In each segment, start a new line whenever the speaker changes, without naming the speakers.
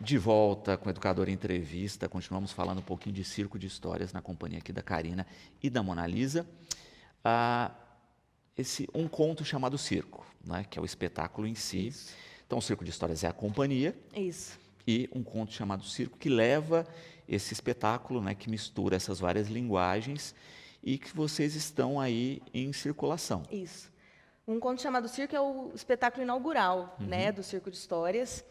De volta com o Educador em Entrevista, continuamos falando um pouquinho de circo de histórias na companhia aqui da Karina e da Mona Lisa. Um conto chamado Circo, né, que é o espetáculo em si.
Isso.
Então, o Circo de Histórias é a companhia.
Isso.
E um conto chamado Circo que leva esse espetáculo, né, que mistura essas várias linguagens e que vocês estão aí em circulação.
Isso. Um conto chamado Circo é o espetáculo inaugural, né, do Circo de Histórias.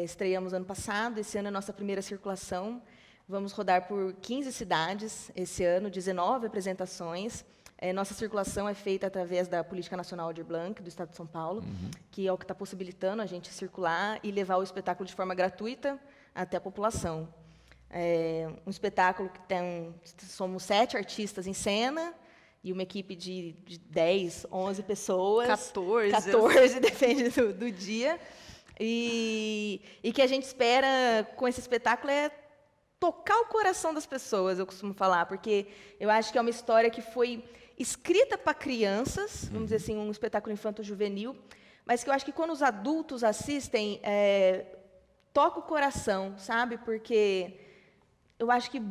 Estreamos ano passado, esse ano é a nossa primeira circulação. Vamos rodar por 15 cidades esse ano, 19 apresentações. Nossa circulação é feita através da Política Nacional Aldir Blanc, do Estado de São Paulo, que é o que está possibilitando a gente circular e levar o espetáculo de forma gratuita até a população. Um espetáculo que somos 7 artistas em cena e uma equipe de 10, 11 pessoas. 14, depende do dia. E que a gente espera com esse espetáculo é tocar o coração das pessoas, eu costumo falar, porque eu acho que é uma história que foi escrita para crianças, vamos dizer assim, um espetáculo infanto-juvenil, mas que eu acho que quando os adultos assistem, toca o coração, sabe? Porque eu acho que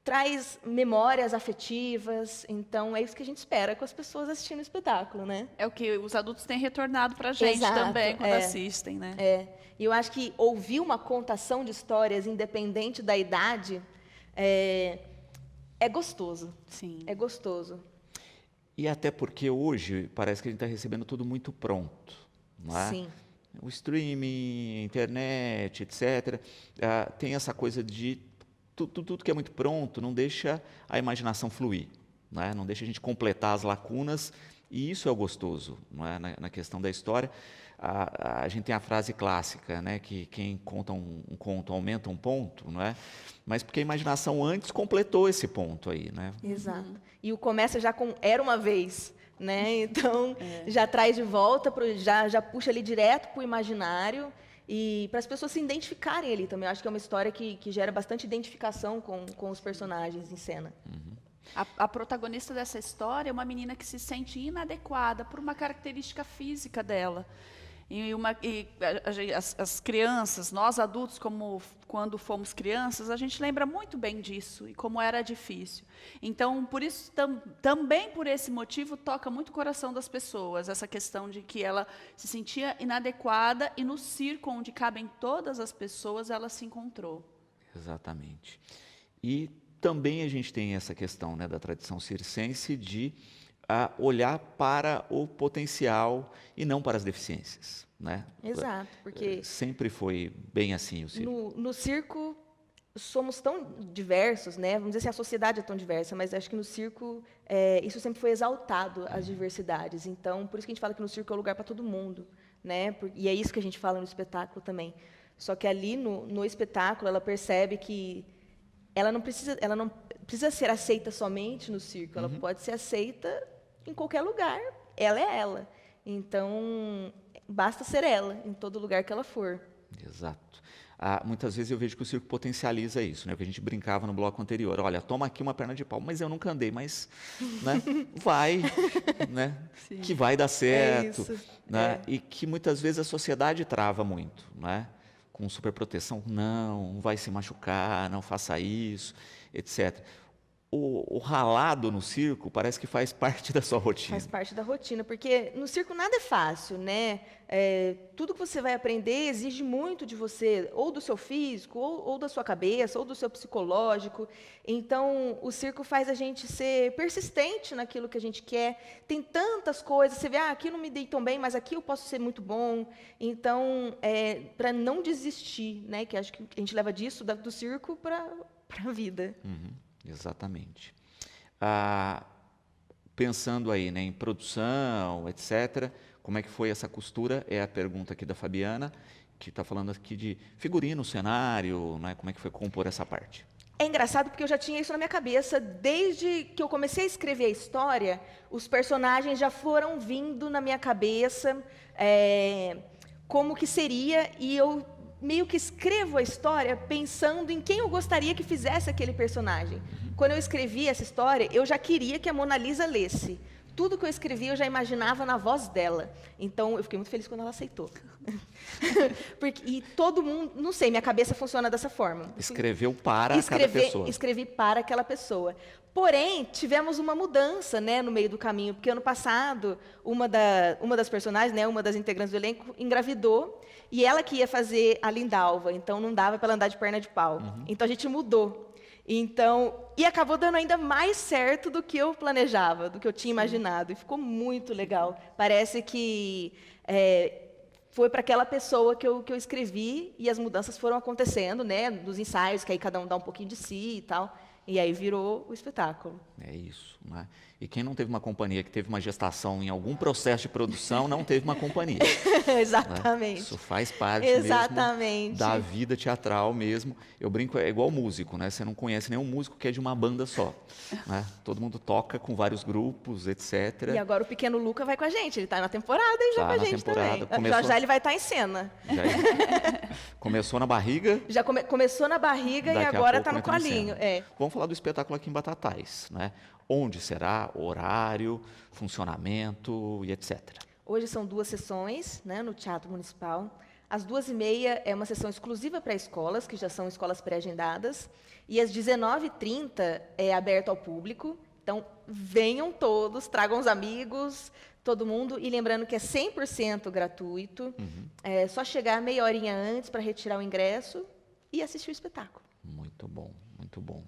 traz memórias afetivas, então é isso que a gente espera com as pessoas assistindo o espetáculo, né?
É o que os adultos têm retornado para a gente também quando assistem, né?
E eu acho que ouvir uma contação de histórias, independente da idade, é gostoso.
Sim.
É gostoso.
E até porque hoje parece que a gente está recebendo tudo muito pronto, não é?
Sim.
O streaming, a internet, etc. Tem essa coisa de tudo que é muito pronto não deixa a imaginação fluir, não é? Não deixa a gente completar as lacunas, e isso é o gostoso, não é? Na questão da história. A gente tem a frase clássica, né, que quem conta um conto aumenta um ponto, não é? Mas porque a imaginação antes completou esse ponto aí, né?
Exato. E o começa já com Era Uma Vez, né? Então, já traz de volta, já puxa ali direto para o imaginário, e para as pessoas se identificarem ali também. Eu acho que é uma história que gera bastante identificação com os personagens em cena.
A protagonista dessa história é uma menina que se sente inadequada por uma característica física dela. As crianças, nós adultos, como quando fomos crianças, a gente lembra muito bem disso e como era difícil. Então, por isso, também por esse motivo, toca muito o coração das pessoas, essa questão de que ela se sentia inadequada e no circo, onde cabem todas as pessoas, ela se encontrou.
Exatamente. E também a gente tem essa questão, né, da tradição circense de olhar para o potencial e não para as deficiências, né?
Exato, porque
sempre foi bem assim o circo.
No circo somos tão diversos, né? Vamos dizer assim, a sociedade é tão diversa, mas acho que no circo isso sempre foi exaltado, as diversidades. Então, por isso que a gente fala que no circo é um lugar para todo mundo, né? E é isso que a gente fala no espetáculo também. Só que ali no espetáculo ela percebe que ela não precisa ser aceita somente no circo, ela pode ser aceita em qualquer lugar. Ela é ela. Então, basta ser ela, em todo lugar que ela for.
Exato. Muitas vezes eu vejo que o circo potencializa isso, né? O que a gente brincava no bloco anterior. Olha, toma aqui uma perna de pau. Mas eu nunca andei, mas né? Vai, né? Que vai dar certo.
Isso.
Né? E que muitas vezes a sociedade trava muito, né? Com superproteção. Não vai se machucar, não faça isso, etc. O ralado no circo parece que faz parte da sua rotina.
Faz parte da rotina, porque no circo nada é fácil, né? Tudo que você vai aprender exige muito de você, ou do seu físico, ou da sua cabeça, ou do seu psicológico. Então, o circo faz a gente ser persistente naquilo que a gente quer. Tem tantas coisas, você vê, aqui não me dei tão bem, mas aqui eu posso ser muito bom. Então, para não desistir, né? Que acho que a gente leva disso, do circo, para a vida.
Exatamente. Pensando aí, né, em produção, etc., como é que foi essa costura? É a pergunta aqui da Fabiana, que está falando aqui de figurino, cenário, né, como é que foi compor essa parte?
É engraçado porque eu já tinha isso na minha cabeça. Desde que eu comecei a escrever a história, os personagens já foram vindo na minha cabeça, como que seria, e eu meio que escrevo a história pensando em quem eu gostaria que fizesse aquele personagem. Quando eu escrevi essa história, eu já queria que a Mona Lisa lesse, tudo que eu escrevi eu já imaginava na voz dela. Então, eu fiquei muito feliz quando ela aceitou. E todo mundo, não sei, minha cabeça funciona dessa forma.
Escreveu para cada pessoa.
Escrevi para aquela pessoa. Porém, tivemos uma mudança, né, no meio do caminho, porque ano passado, uma das personagens, né, uma das integrantes do elenco, engravidou, e ela que ia fazer a Lindalva, então não dava para ela andar de perna de pau. Então, a gente mudou. Então, e acabou dando ainda mais certo do que eu planejava, do que eu tinha imaginado, e ficou muito legal. Parece que foi para aquela pessoa que eu escrevi, e as mudanças foram acontecendo, né, nos ensaios, que aí cada um dá um pouquinho de si e tal. E aí virou o espetáculo.
É isso, né? E quem não teve uma companhia que teve uma gestação em algum processo de produção, não teve uma companhia.
Exatamente.
Né? Isso faz parte
Exatamente.
mesmo da vida teatral mesmo. Eu brinco, é igual músico, né? Você não conhece nenhum músico que é de uma banda só. Né? Todo mundo toca com vários grupos, etc.
E agora o pequeno Luca vai com a gente. Ele está na temporada e já com a gente também.
Começou...
Já ele vai estar em cena.
Começou na barriga.
Já começou na barriga e agora está no colinho.
Vamos falar do espetáculo aqui em Batatais, né? Onde será, horário, funcionamento e etc.
Hoje são 2 sessões, né, no Teatro Municipal. Às 2h30 é uma sessão exclusiva para escolas, que já são escolas pré-agendadas. E às 19h30 é aberto ao público. Então, venham todos, tragam os amigos, todo mundo. E lembrando que é 100% gratuito. É só chegar meia horinha antes para retirar o ingresso e assistir o espetáculo.
Muito bom, muito bom.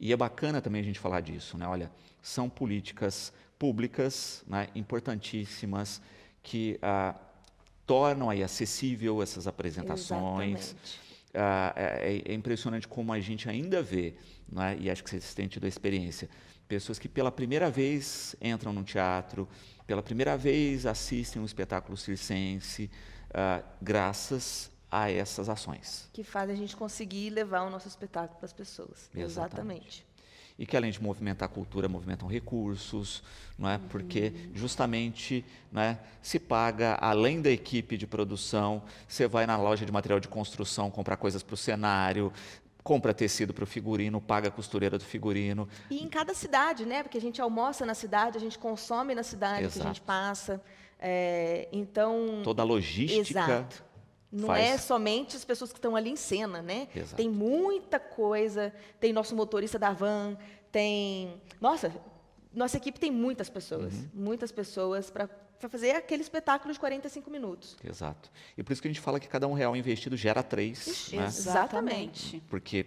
E é bacana também a gente falar disso, né? Olha, são políticas públicas, né, importantíssimas que tornam aí acessível essas apresentações. É impressionante como a gente ainda vê, né, e acho que vocês têm tido a experiência, pessoas que pela primeira vez entram no teatro, pela primeira vez assistem um espetáculo circense, graças a essas ações.
Que fazem a gente conseguir levar o nosso espetáculo para as pessoas. Exatamente.
E que, além de movimentar a cultura, movimentam recursos, não é? Porque, justamente, né, se paga, além da equipe de produção, você vai na loja de material de construção comprar coisas para o cenário, compra tecido para o figurino, paga a costureira do figurino.
E em cada cidade, né? Porque a gente almoça na cidade, a gente consome na cidade.
Exato.
Que a gente passa. Então...
Toda a logística...
Exato. Não é somente as pessoas que estão ali em cena, né?
Exato.
Tem muita coisa, tem nosso motorista da van, tem... Nossa equipe tem muitas pessoas para fazer aquele espetáculo de 45 minutos.
Exato. E por isso que a gente fala que cada R$1 investido gera 3. Né?
Exatamente.
Porque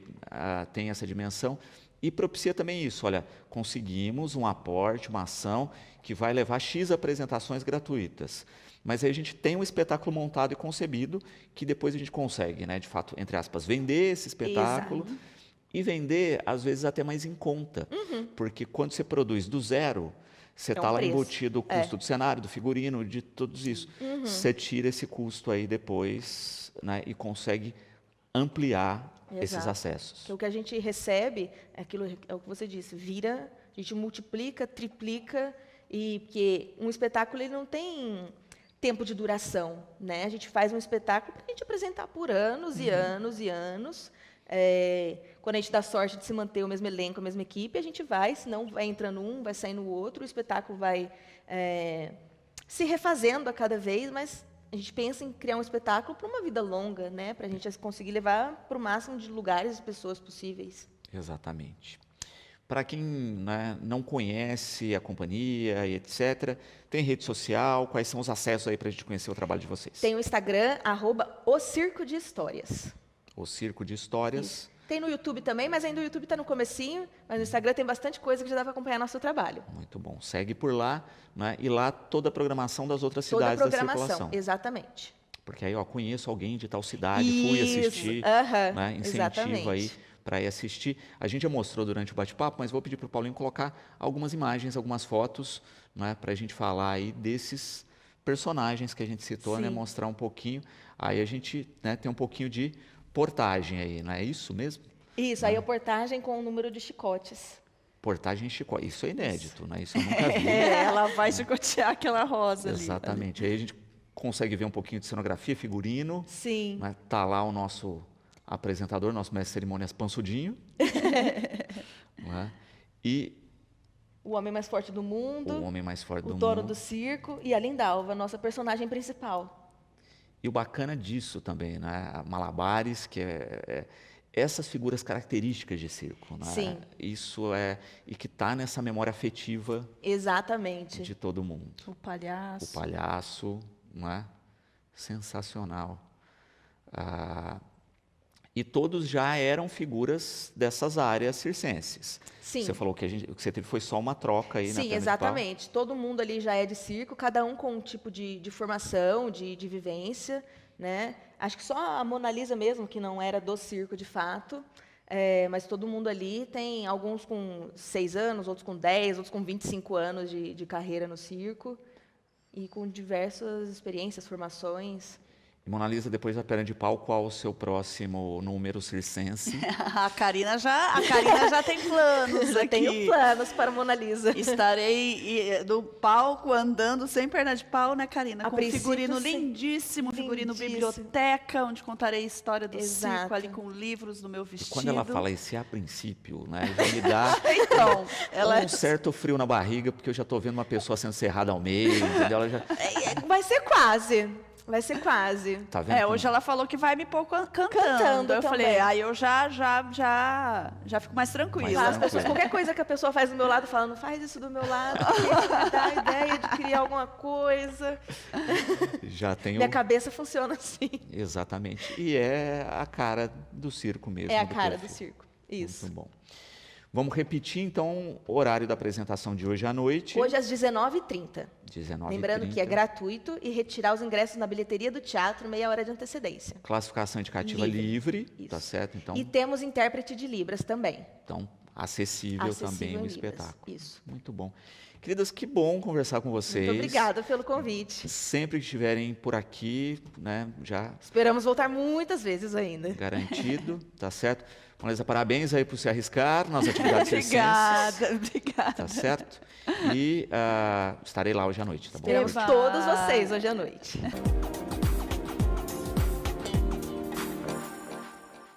tem essa dimensão. E propicia também isso, olha, conseguimos um aporte, uma ação que vai levar X apresentações gratuitas. Mas aí a gente tem um espetáculo montado e concebido que depois a gente consegue, né, de fato, entre aspas, vender esse espetáculo. Exato. E vender, às vezes, até mais em conta. Porque quando você produz do zero, você está lá embutido o custo do cenário, do figurino, de tudo isso. Você tira esse custo aí depois, né, e consegue ampliar esses acessos.
Porque o que a gente recebe, é o que você disse, a gente multiplica, triplica, e porque um espetáculo ele não tem tempo de duração, né? A gente faz um espetáculo para a gente apresentar por anos e anos e anos. Quando a gente dá sorte de se manter o mesmo elenco, a mesma equipe, a gente vai, senão vai entrando um, vai saindo o outro, o espetáculo vai se refazendo a cada vez, mas a gente pensa em criar um espetáculo para uma vida longa, né? Para a gente conseguir levar para o máximo de lugares e pessoas possíveis.
Exatamente. Para quem, né, não conhece a companhia e etc., tem rede social? Quais são os acessos aí para a gente conhecer o trabalho de vocês?
Tem o Instagram, @O Circo de Histórias.
O Circo de Histórias.
Isso. Tem no YouTube também, mas ainda o YouTube está no comecinho, mas no Instagram tem bastante coisa que já dá para acompanhar nosso trabalho.
Muito bom. Segue por lá, né, e lá toda a programação das outras cidades da circulação.
Exatamente.
Porque aí, conheço alguém de tal cidade, fui assistir, né, incentivo aí para ir assistir. A gente já mostrou durante o bate-papo, mas vou pedir para o Paulinho colocar algumas imagens, algumas fotos, né, para a gente falar aí desses personagens que a gente citou, né, mostrar um pouquinho. Aí a gente, né, tem um pouquinho de portagem aí, não é isso mesmo?
Isso, aí a portagem com o número de chicotes.
Portagem chicote, isso é inédito, né? Isso eu nunca vi.
Ela vai chicotear aquela rosa ali.
Exatamente. Aí a gente consegue ver um pouquinho de cenografia, figurino.
Sim.
Né? Tá lá o nosso apresentador, nosso mestre de cerimônias Pansudinho. Né? E
o homem mais forte do mundo,
o homem mais forte do
o dono
mundo.
do circo e a Lindalva, nossa personagem principal.
E o bacana disso também, né? A Malabares, que essas figuras características de circo, né?
Sim.
Isso e que está nessa memória afetiva
Exatamente.
de todo mundo.
O palhaço.
O palhaço, não é? Sensacional. E todos já eram figuras dessas áreas circenses.
Sim.
Você falou que o que você teve foi só uma troca aí na
Sim,
perna de
exatamente. Todo mundo ali já é de circo, cada um com um tipo de formação, de vivência, né? Acho que só a Mona Lisa mesmo, que não era do circo de fato, mas todo mundo ali tem, alguns com 6 anos, outros com 10, outros com 25 anos de carreira no circo, e com diversas experiências, formações.
E Mona Lisa, depois da perna de pau, qual o seu próximo número circense?
A Karina já tem planos
Já
aqui.
tenho planos para a Mona Lisa.
Estarei no palco andando sem perna de pau, né, Karina?
A
Com um
princípio,
figurino
sim.
lindíssimo, figurino
Lindíssimo.
biblioteca, onde contarei a história do
Exato.
circo ali com livros no meu vestido.
Quando ela fala esse a princípio, né, já me dá
Então, ela
um certo frio na barriga, porque eu já estou vendo uma pessoa sendo serrada ao meio, entendeu? Ela já
Vai ser quase. Vai ser quase.
tá vendo?
hoje ela falou que vai me pôr cantando.
Cantando
Eu
também.
falei, aí eu já fico mais tranquila.
Mais
As
tranquila.
pessoas, qualquer coisa que a pessoa faz do meu lado, fala, não faz isso do meu lado, porque isso me dá a ideia de criar alguma coisa.
Já tem
Minha cabeça funciona assim.
Exatamente. E é a cara do circo mesmo.
É a cara do
perfil.
circo. Isso.
Muito bom. Vamos repetir, então, o horário da apresentação de hoje à noite.
Hoje às 19h30.
19h30.
Lembrando que é gratuito e retirar os ingressos na bilheteria do teatro meia hora de antecedência.
Classificação indicativa livre,
Isso.
tá certo? Então,
E temos intérprete de Libras também.
acessível também
Acessível
o
em Libras.
espetáculo.
Isso.
Muito bom. Queridas, que bom conversar com vocês.
Muito obrigada pelo convite.
Sempre que estiverem por aqui, né, já
Esperamos voltar muitas vezes ainda.
garantido, tá certo? Marisa, parabéns aí por se arriscar nas atividades circenses.
Obrigada.
Tá certo? E estarei lá hoje à noite, tá bom?
Esperamos
Eba.
todos vocês hoje à noite.